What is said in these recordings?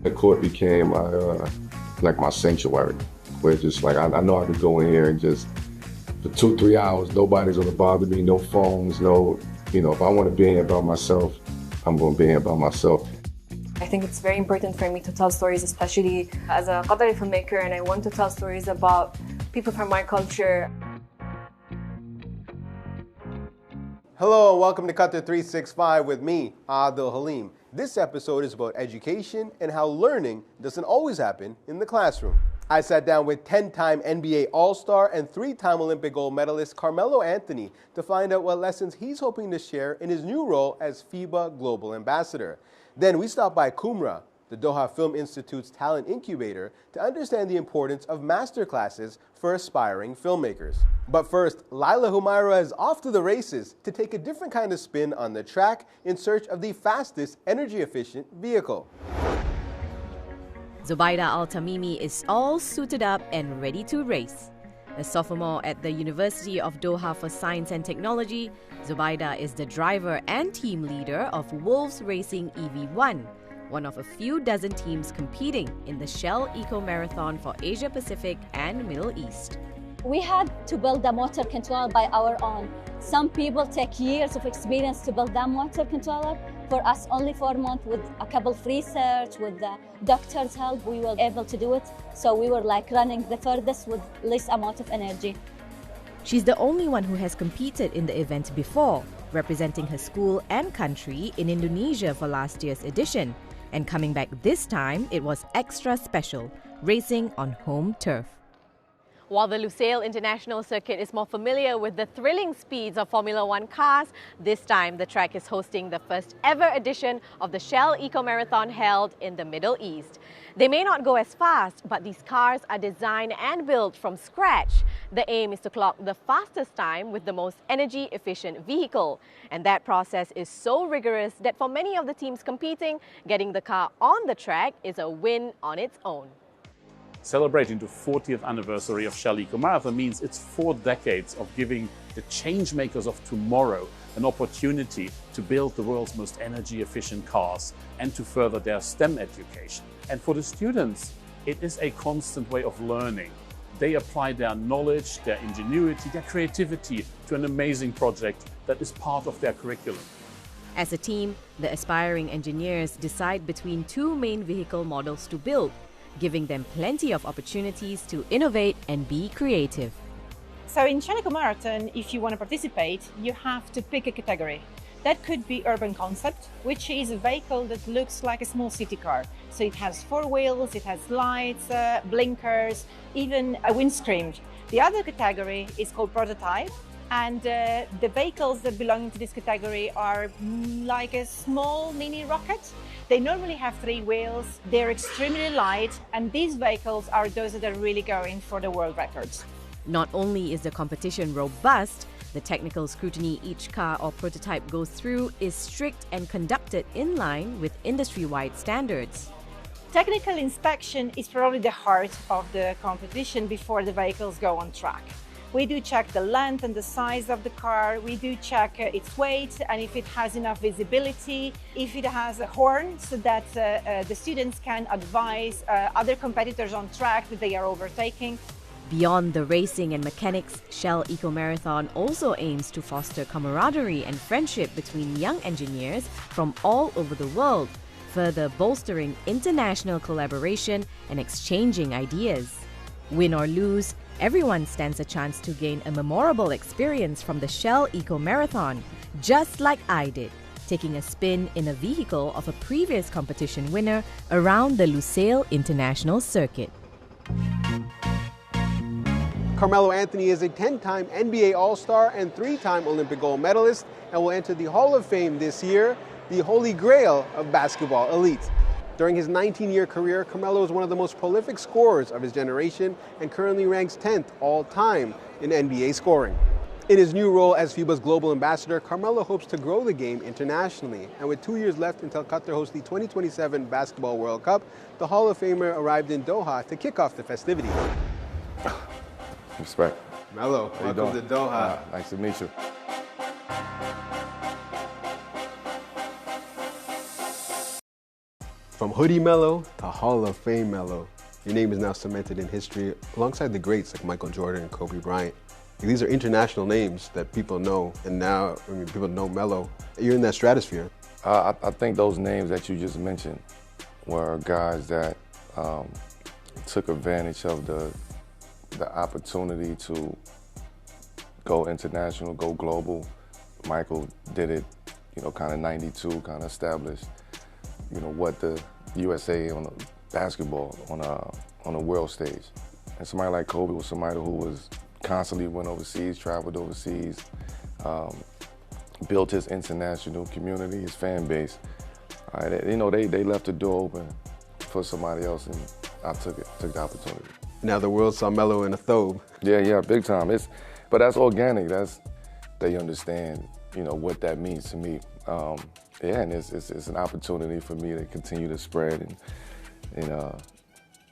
The court became like my sanctuary, where just like I know I could go in here and just for 2-3 hours, nobody's gonna bother me, no phones, no, if I want to be here by myself, I'm gonna be here by myself. I think it's very important for me to tell stories, especially as a Qatari filmmaker, and I want to tell stories about people from my culture. Hello and welcome to Qatar 365 with me, Adil Halim. This episode is about education and how learning doesn't always happen in the classroom. I sat down with 10-time NBA All-Star and 3-time Olympic gold medalist Carmelo Anthony to find out what lessons he's hoping to share in his new role as FIBA Global Ambassador. Then we stopped by Qumrah, the Doha Film Institute's talent incubator, to understand the importance of masterclasses for aspiring filmmakers. But first, Laila Humaira is off to the races to take a different kind of spin on the track in search of the fastest, energy-efficient vehicle. Zubaida Al-Tamimi is all suited up and ready to race. A sophomore at the University of Doha for Science and Technology, Zubaida is the driver and team leader of Wolves Racing EV1, one of a few dozen teams competing in the Shell Eco Marathon for Asia Pacific and Middle East. We had to build the motor control by our own. Some people take years of experience to build that motor controller. For us, only 4 months with a couple of research, with the doctor's help, we were able to do it. So we were like running the furthest with least amount of energy. She's the only one who has competed in the event before, representing her school and country in Indonesia for last year's edition. And coming back this time, it was extra special, racing on home turf. While the Lusail International Circuit is more familiar with the thrilling speeds of Formula One cars, this time the track is hosting the first ever edition of the Shell Eco Marathon held in the Middle East. They may not go as fast, but these cars are designed and built from scratch. The aim is to clock the fastest time with the most energy-efficient vehicle. And that process is so rigorous that for many of the teams competing, getting the car on the track is a win on its own. Celebrating the 40th anniversary of Shell Eco Marathon means it's 4 decades of giving the change makers of tomorrow an opportunity to build the world's most energy efficient cars and to further their STEM education. And for the students, it is a constant way of learning. They apply their knowledge, their ingenuity, their creativity to an amazing project that is part of their curriculum. As a team, the aspiring engineers decide between 2 main vehicle models to build, giving them plenty of opportunities to innovate and be creative. So in Shell Eco Marathon, if you want to participate, you have to pick a category. That could be urban concept, which is a vehicle that looks like a small city car. So it has 4 wheels, it has lights, blinkers, even a windscreen. The other category is called prototype. And the vehicles that belong to this category are like a small mini rocket. They normally have 3 wheels, they're extremely light, and these vehicles are those that are really going for the world records. Not only is the competition robust, the technical scrutiny each car or prototype goes through is strict and conducted in line with industry-wide standards. Technical inspection is probably the heart of the competition before the vehicles go on track. We do check the length and the size of the car, we do check its weight and if it has enough visibility, if it has a horn so that the students can advise other competitors on track that they are overtaking. Beyond the racing and mechanics, Shell Eco Marathon also aims to foster camaraderie and friendship between young engineers from all over the world, further bolstering international collaboration and exchanging ideas. Win or lose, everyone stands a chance to gain a memorable experience from the Shell Eco Marathon, just like I did, taking a spin in a vehicle of a previous competition winner around the Lusail International Circuit. Carmelo Anthony is a 10-time NBA All-Star and 3-time Olympic gold medalist and will enter the Hall of Fame this year, the holy grail of basketball elite. During his 19-year career, Carmelo is one of the most prolific scorers of his generation and currently ranks 10th all-time in NBA scoring. In his new role as FIBA's global ambassador, Carmelo hopes to grow the game internationally. And with 2 years left until Qatar hosts the 2027 Basketball World Cup, the Hall of Famer arrived in Doha to kick off the festivities. Respect. Melo, welcome to Doha. Nice to meet you. From Hoodie Mello to Hall of Fame Mello, your name is now cemented in history alongside the greats like Michael Jordan and Kobe Bryant. These are international names that people know, and now, people know Mello. You're in that stratosphere. I think those names that you just mentioned were guys that took advantage of the opportunity to go international, go global. Michael did it, kind of 92, kind of established, what the USA on the basketball on a world stage. And somebody like Kobe was somebody who was constantly went overseas, traveled overseas, built his international community, his fan base. They left the door open for somebody else, and I took the opportunity. Now the world saw Mello in a thobe. Yeah, big time. But that's organic. They understand, what that means to me. And it's an opportunity for me to continue to spread and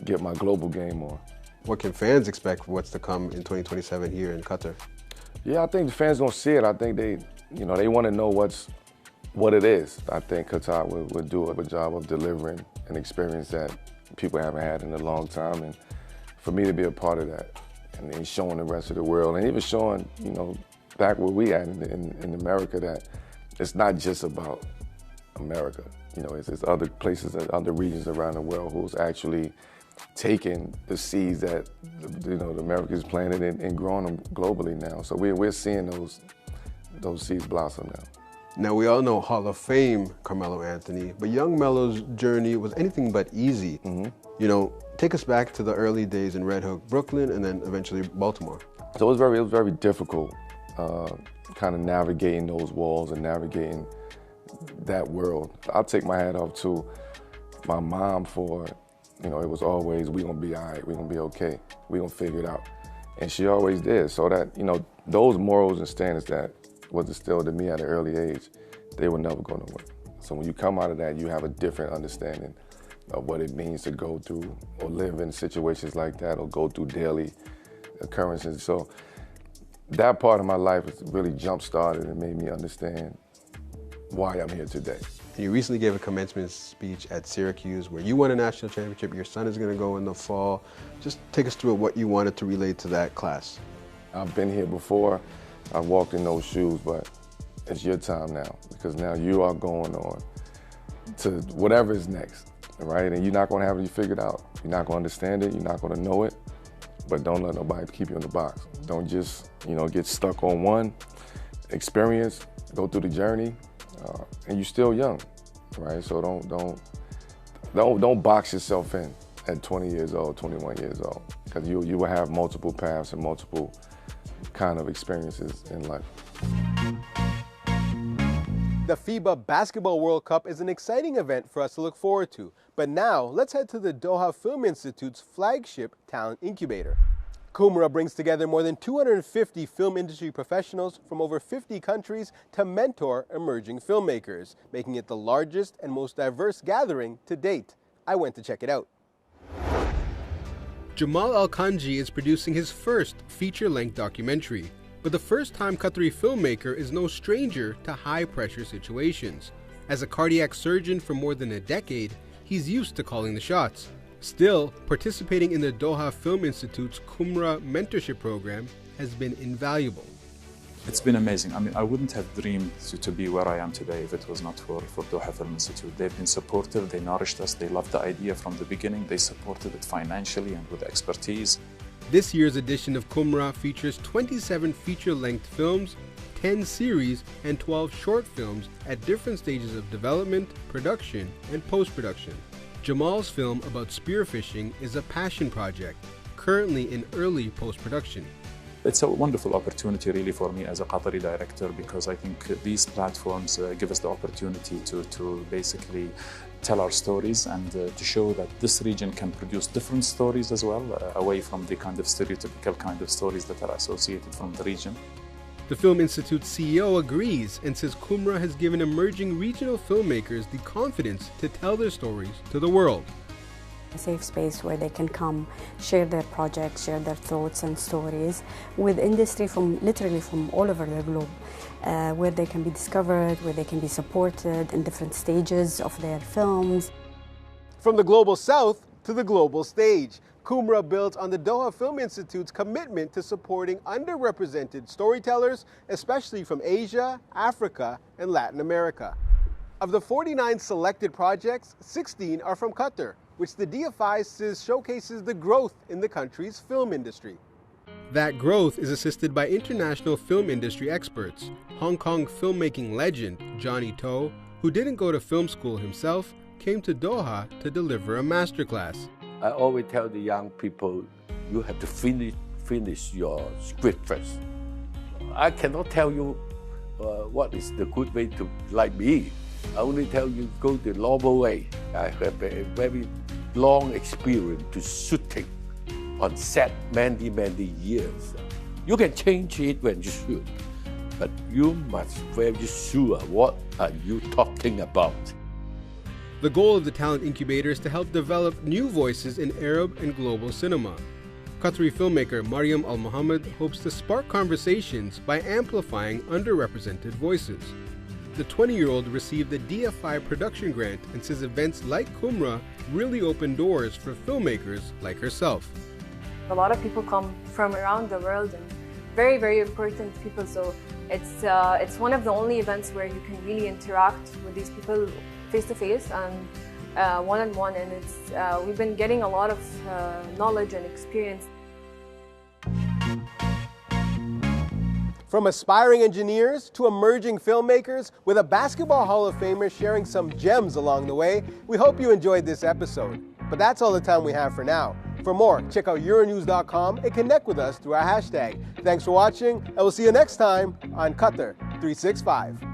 get my global game on. What can fans expect for what's to come in 2027 here in Qatar? Yeah, I think the fans gonna see it. I think they want to know what it is. I think Qatar would do a good job of delivering an experience that people haven't had in a long time, and for me to be a part of that, and then showing the rest of the world, and even showing, back where we at in America, that it's not just about America. It's other places, other regions around the world who's actually taking the seeds that the Americans planted and growing them globally now. So we're seeing those seeds blossom now. Now we all know Hall of Fame Carmelo Anthony, but young Melo's journey was anything but easy. Mm-hmm. Take us back to the early days in Red Hook, Brooklyn, and then eventually Baltimore. So it was very difficult, kind of navigating those walls and navigating that world. I'll take my hat off to my mom for, it was always, we gonna be all right, we gonna be okay, we gonna figure it out. And she always did, so that, those morals and standards that was instilled in me at an early age, they were never going to work. So when you come out of that, you have a different understanding of what it means to go through or live in situations like that or go through daily occurrences. So that part of my life has really jump-started and made me understand why I'm here today. You recently gave a commencement speech at Syracuse where you won a national championship. Your son is going to go in the fall. Just take us through what you wanted to relate to that class. I've been here before. I've walked in those shoes, but it's your time now, because now you are going on to whatever is next, right? And you're not going to have it figured out. You're not going to understand it. You're not going to know it, but don't let nobody keep you in the box. Don't just, get stuck on one experience, go through the journey, and you're still young, right? So don't box yourself in at 20 years old, 21 years old, because you will have multiple paths and multiple kind of experiences in life. The FIBA Basketball World Cup is an exciting event for us to look forward to. But now, let's head to the Doha Film Institute's flagship talent incubator. Qumra brings together more than 250 film industry professionals from over 50 countries to mentor emerging filmmakers, making it the largest and most diverse gathering to date. I went to check it out. Jamal Al-Khanji is producing his first feature-length documentary, but the first-time Qatari filmmaker is no stranger to high-pressure situations. As a cardiac surgeon for more than a decade, he's used to calling the shots. Still, participating in the Doha Film Institute's Qumra mentorship program has been invaluable. It's been amazing. I wouldn't have dreamed to be where I am today if it was not for Doha Film Institute. They've been supportive, they nourished us, they loved the idea from the beginning, they supported it financially and with expertise. This year's edition of Qumra features 27 feature-length films, 10 series, and 12 short films at different stages of development, production, and post-production. Jamal's film about spearfishing is a passion project, currently in early post-production. It's a wonderful opportunity really for me as a Qatari director, because I think these platforms give us the opportunity to basically tell our stories and to show that this region can produce different stories as well, away from the kind of stereotypical kind of stories that are associated from the region. The Film Institute's CEO agrees and says Qumra has given emerging regional filmmakers the confidence to tell their stories to the world. A safe space where they can come, share their projects, share their thoughts and stories with industry literally from all over the globe, where they can be discovered, where they can be supported in different stages of their films. From the global south to the global stage, Qumra builds on the Doha Film Institute's commitment to supporting underrepresented storytellers, especially from Asia, Africa, and Latin America. Of the 49 selected projects, 16 are from Qatar, which the DFI says showcases the growth in the country's film industry. That growth is assisted by international film industry experts. Hong Kong filmmaking legend Johnny To, who didn't go to film school himself, came to Doha to deliver a masterclass. I always tell the young people, you have to finish your script first. I cannot tell you what is the good way to like me. I only tell you go the normal way. I have a very long experience to shooting on set many years. You can change it when you shoot, but you must be very sure what are you talking about. The goal of the Talent Incubator is to help develop new voices in Arab and global cinema. Qatari filmmaker Mariam Al Mohammed hopes to spark conversations by amplifying underrepresented voices. The 20-year-old received a DFI production grant and says events like Qumra really open doors for filmmakers like herself. A lot of people come from around the world and very important people, so it's one of the only events where you can really interact with these people face to face and one-on-one, and we've been getting a lot of knowledge and experience. From aspiring engineers to emerging filmmakers, with a basketball Hall of Famer sharing some gems along the way, we hope you enjoyed this episode. But that's all the time we have for now. For more, check out Euronews.com and connect with us through our hashtag. Thanks for watching, and we'll see you next time on Qatar 365.